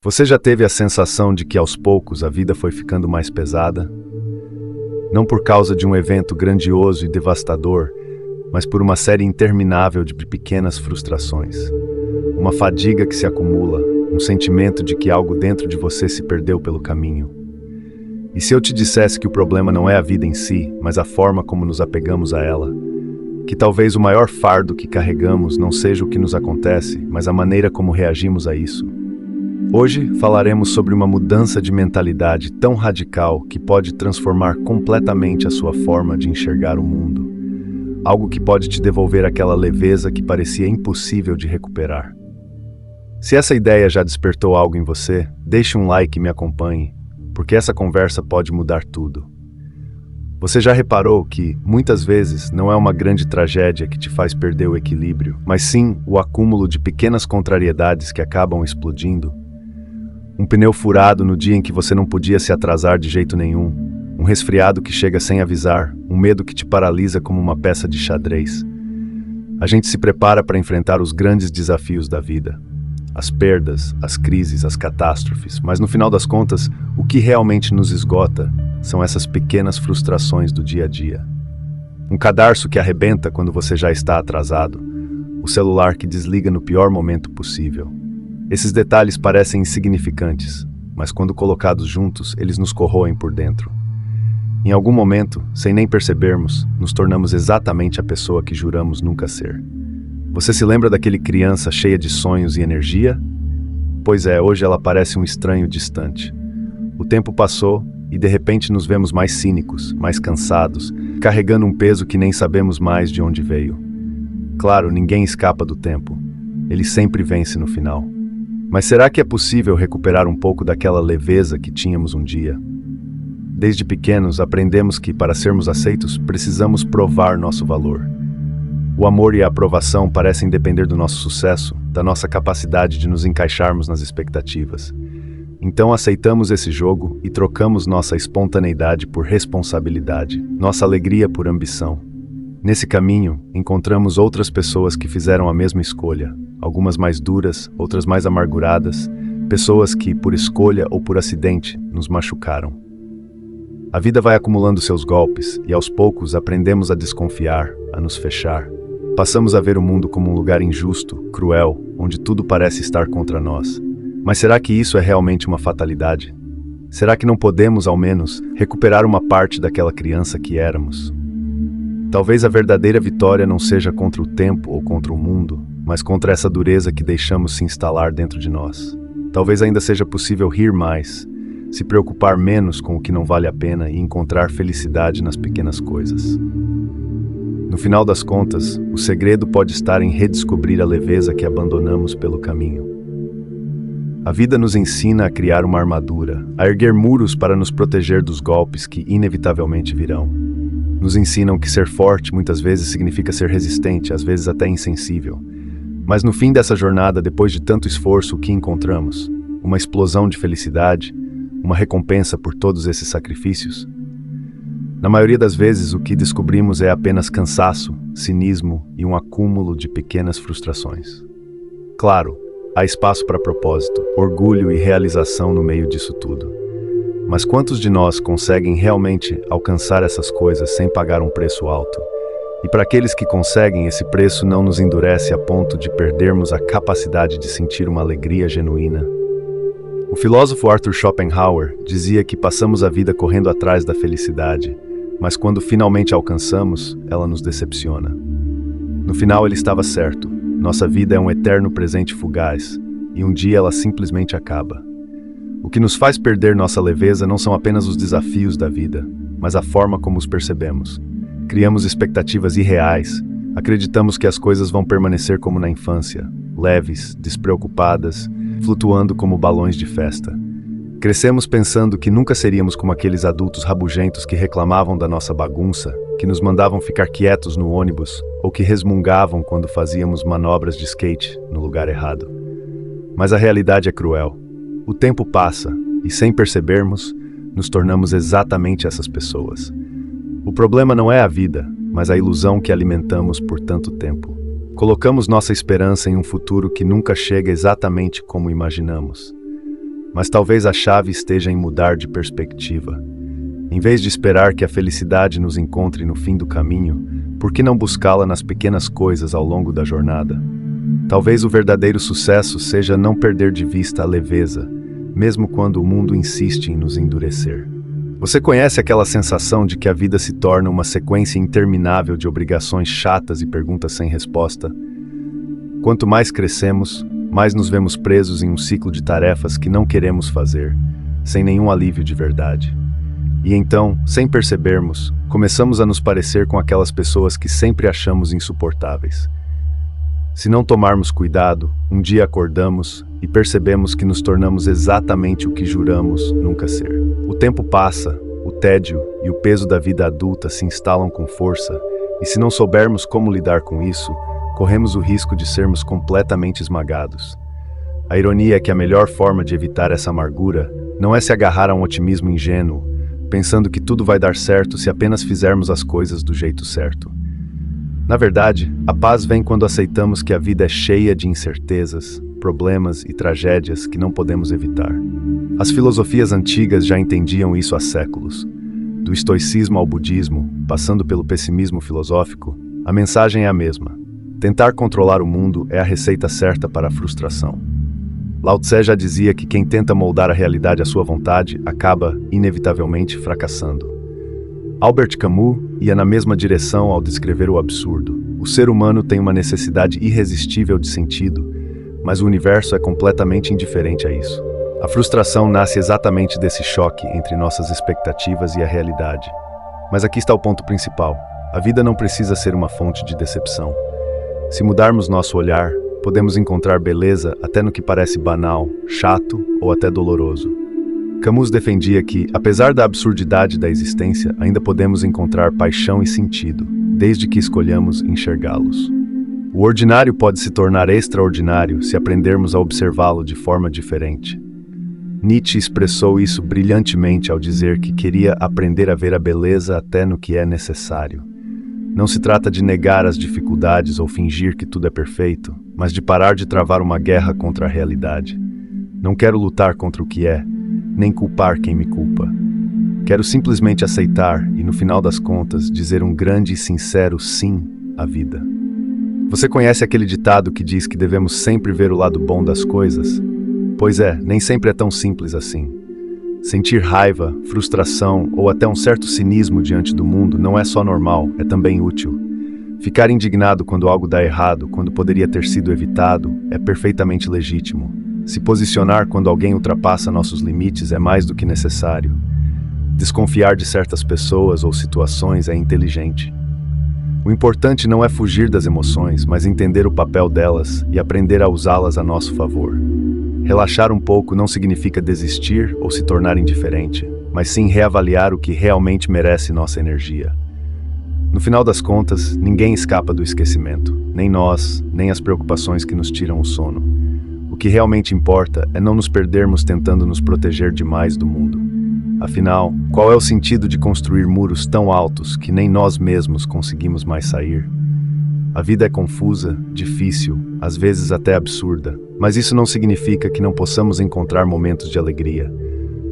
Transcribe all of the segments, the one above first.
Você já teve a sensação de que aos poucos a vida foi ficando mais pesada? Não por causa de um evento grandioso e devastador, mas por uma série interminável de pequenas frustrações. Uma fadiga que se acumula, um sentimento de que algo dentro de você se perdeu pelo caminho. E se eu te dissesse que o problema não é a vida em si, mas a forma como nos apegamos a ela? Que talvez o maior fardo que carregamos não seja o que nos acontece, mas a maneira como reagimos a isso. Hoje falaremos sobre uma mudança de mentalidade tão radical que pode transformar completamente a sua forma de enxergar o mundo. Algo que pode te devolver aquela leveza que parecia impossível de recuperar. Se essa ideia já despertou algo em você, deixe um like e me acompanhe, porque essa conversa pode mudar tudo. Você já reparou que, muitas vezes, não é uma grande tragédia que te faz perder o equilíbrio, mas sim o acúmulo de pequenas contrariedades que acabam explodindo? Um pneu furado no dia em que você não podia se atrasar de jeito nenhum, um resfriado que chega sem avisar, um medo que te paralisa como uma peça de xadrez. A gente se prepara para enfrentar os grandes desafios da vida. As perdas, as crises, as catástrofes, mas no final das contas, o que realmente nos esgota são essas pequenas frustrações do dia a dia. Um cadarço que arrebenta quando você já está atrasado, o celular que desliga no pior momento possível. Esses detalhes parecem insignificantes, mas quando colocados juntos, eles nos corroem por dentro. Em algum momento, sem nem percebermos, nos tornamos exatamente a pessoa que juramos nunca ser. Você se lembra daquele criança cheia de sonhos e energia? Pois é, hoje ela parece um estranho distante. O tempo passou e de repente nos vemos mais cínicos, mais cansados, carregando um peso que nem sabemos mais de onde veio. Claro, ninguém escapa do tempo. Ele sempre vence no final. Mas será que é possível recuperar um pouco daquela leveza que tínhamos um dia? Desde pequenos aprendemos que, para sermos aceitos, precisamos provar nosso valor. O amor e a aprovação parecem depender do nosso sucesso, da nossa capacidade de nos encaixarmos nas expectativas. Então aceitamos esse jogo e trocamos nossa espontaneidade por responsabilidade, nossa alegria por ambição. Nesse caminho, encontramos outras pessoas que fizeram a mesma escolha, algumas mais duras, outras mais amarguradas, pessoas que, por escolha ou por acidente, nos machucaram. A vida vai acumulando seus golpes e, aos poucos, aprendemos a desconfiar, a nos fechar. Passamos a ver o mundo como um lugar injusto, cruel, onde tudo parece estar contra nós. Mas será que isso é realmente uma fatalidade? Será que não podemos, ao menos, recuperar uma parte daquela criança que éramos? Talvez a verdadeira vitória não seja contra o tempo ou contra o mundo, mas contra essa dureza que deixamos se instalar dentro de nós. Talvez ainda seja possível rir mais, se preocupar menos com o que não vale a pena e encontrar felicidade nas pequenas coisas. No final das contas, o segredo pode estar em redescobrir a leveza que abandonamos pelo caminho. A vida nos ensina a criar uma armadura, a erguer muros para nos proteger dos golpes que inevitavelmente virão. Nos ensinam que ser forte muitas vezes significa ser resistente, às vezes até insensível. Mas no fim dessa jornada, depois de tanto esforço, o que encontramos? Uma explosão de felicidade? Uma recompensa por todos esses sacrifícios? Na maioria das vezes, o que descobrimos é apenas cansaço, cinismo e um acúmulo de pequenas frustrações. Claro, há espaço para propósito, orgulho e realização no meio disso tudo. Mas quantos de nós conseguem realmente alcançar essas coisas sem pagar um preço alto? E para aqueles que conseguem, esse preço não nos endurece a ponto de perdermos a capacidade de sentir uma alegria genuína? O filósofo Arthur Schopenhauer dizia que passamos a vida correndo atrás da felicidade, mas quando finalmente alcançamos, ela nos decepciona. No final ele estava certo. Nossa vida é um eterno presente fugaz, e um dia ela simplesmente acaba. O que nos faz perder nossa leveza não são apenas os desafios da vida, mas a forma como os percebemos. Criamos expectativas irreais, acreditamos que as coisas vão permanecer como na infância, leves, despreocupadas, flutuando como balões de festa. Crescemos pensando que nunca seríamos como aqueles adultos rabugentos que reclamavam da nossa bagunça, que nos mandavam ficar quietos no ônibus, ou que resmungavam quando fazíamos manobras de skate no lugar errado. Mas a realidade é cruel. O tempo passa, e sem percebermos, nos tornamos exatamente essas pessoas. O problema não é a vida, mas a ilusão que alimentamos por tanto tempo. Colocamos nossa esperança em um futuro que nunca chega exatamente como imaginamos. Mas talvez a chave esteja em mudar de perspectiva. Em vez de esperar que a felicidade nos encontre no fim do caminho, por que não buscá-la nas pequenas coisas ao longo da jornada? Talvez o verdadeiro sucesso seja não perder de vista a leveza, mesmo quando o mundo insiste em nos endurecer. Você conhece aquela sensação de que a vida se torna uma sequência interminável de obrigações chatas e perguntas sem resposta? Quanto mais crescemos, mais nos vemos presos em um ciclo de tarefas que não queremos fazer, sem nenhum alívio de verdade. E então, sem percebermos, começamos a nos parecer com aquelas pessoas que sempre achamos insuportáveis. Se não tomarmos cuidado, um dia acordamos e percebemos que nos tornamos exatamente o que juramos nunca ser. O tempo passa, o tédio e o peso da vida adulta se instalam com força, e se não soubermos como lidar com isso, corremos o risco de sermos completamente esmagados. A ironia é que a melhor forma de evitar essa amargura não é se agarrar a um otimismo ingênuo, pensando que tudo vai dar certo se apenas fizermos as coisas do jeito certo. Na verdade, a paz vem quando aceitamos que a vida é cheia de incertezas, problemas e tragédias que não podemos evitar. As filosofias antigas já entendiam isso há séculos. Do estoicismo ao budismo, passando pelo pessimismo filosófico, a mensagem é a mesma. Tentar controlar o mundo é a receita certa para a frustração. Lao Tse já dizia que quem tenta moldar a realidade à sua vontade acaba, inevitavelmente, fracassando. Albert Camus ia na mesma direção ao descrever o absurdo. O ser humano tem uma necessidade irresistível de sentido, mas o universo é completamente indiferente a isso. A frustração nasce exatamente desse choque entre nossas expectativas e a realidade. Mas aqui está o ponto principal. A vida não precisa ser uma fonte de decepção. Se mudarmos nosso olhar, podemos encontrar beleza até no que parece banal, chato ou até doloroso. Camus defendia que, apesar da absurdidade da existência, ainda podemos encontrar paixão e sentido, desde que escolhamos enxergá-los. O ordinário pode se tornar extraordinário se aprendermos a observá-lo de forma diferente. Nietzsche expressou isso brilhantemente ao dizer que queria aprender a ver a beleza até no que é necessário. Não se trata de negar as dificuldades ou fingir que tudo é perfeito, mas de parar de travar uma guerra contra a realidade. Não quero lutar contra o que é, nem culpar quem me culpa. Quero simplesmente aceitar e, no final das contas, dizer um grande e sincero sim à vida. Você conhece aquele ditado que diz que devemos sempre ver o lado bom das coisas? Pois é, nem sempre é tão simples assim. Sentir raiva, frustração ou até um certo cinismo diante do mundo não é só normal, é também útil. Ficar indignado quando algo dá errado, quando poderia ter sido evitado, é perfeitamente legítimo. Se posicionar quando alguém ultrapassa nossos limites é mais do que necessário. Desconfiar de certas pessoas ou situações é inteligente. O importante não é fugir das emoções, mas entender o papel delas e aprender a usá-las a nosso favor. Relaxar um pouco não significa desistir ou se tornar indiferente, mas sim reavaliar o que realmente merece nossa energia. No final das contas, ninguém escapa do esquecimento, nem nós, nem as preocupações que nos tiram o sono. O que realmente importa é não nos perdermos tentando nos proteger demais do mundo. Afinal, qual é o sentido de construir muros tão altos que nem nós mesmos conseguimos mais sair? A vida é confusa, difícil, às vezes até absurda, mas isso não significa que não possamos encontrar momentos de alegria.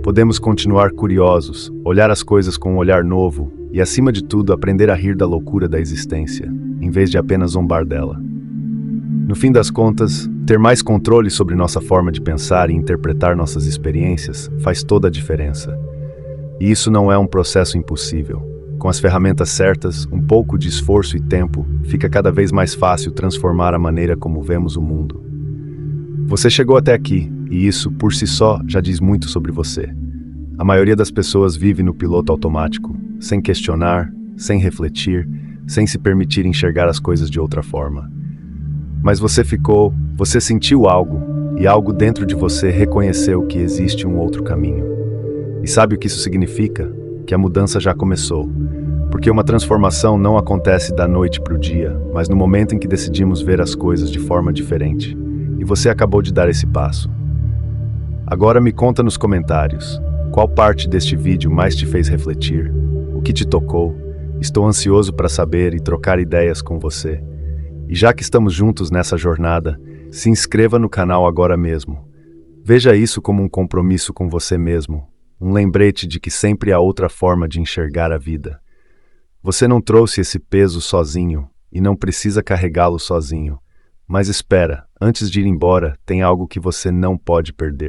Podemos continuar curiosos, olhar as coisas com um olhar novo e, acima de tudo, aprender a rir da loucura da existência, em vez de apenas zombar dela. No fim das contas, ter mais controle sobre nossa forma de pensar e interpretar nossas experiências faz toda a diferença. E isso não é um processo impossível. Com as ferramentas certas, um pouco de esforço e tempo, fica cada vez mais fácil transformar a maneira como vemos o mundo. Você chegou até aqui, e isso, por si só, já diz muito sobre você. A maioria das pessoas vive no piloto automático, sem questionar, sem refletir, sem se permitir enxergar as coisas de outra forma. Mas você sentiu algo, e algo dentro de você reconheceu que existe um outro caminho. E sabe o que isso significa? Que a mudança já começou. Porque uma transformação não acontece da noite para o dia, mas no momento em que decidimos ver as coisas de forma diferente. E você acabou de dar esse passo. Agora me conta nos comentários, qual parte deste vídeo mais te fez refletir? O que te tocou? Estou ansioso para saber e trocar ideias com você. E já que estamos juntos nessa jornada, se inscreva no canal agora mesmo. Veja isso como um compromisso com você mesmo, um lembrete de que sempre há outra forma de enxergar a vida. Você não trouxe esse peso sozinho e não precisa carregá-lo sozinho. Mas espera, antes de ir embora, tem algo que você não pode perder.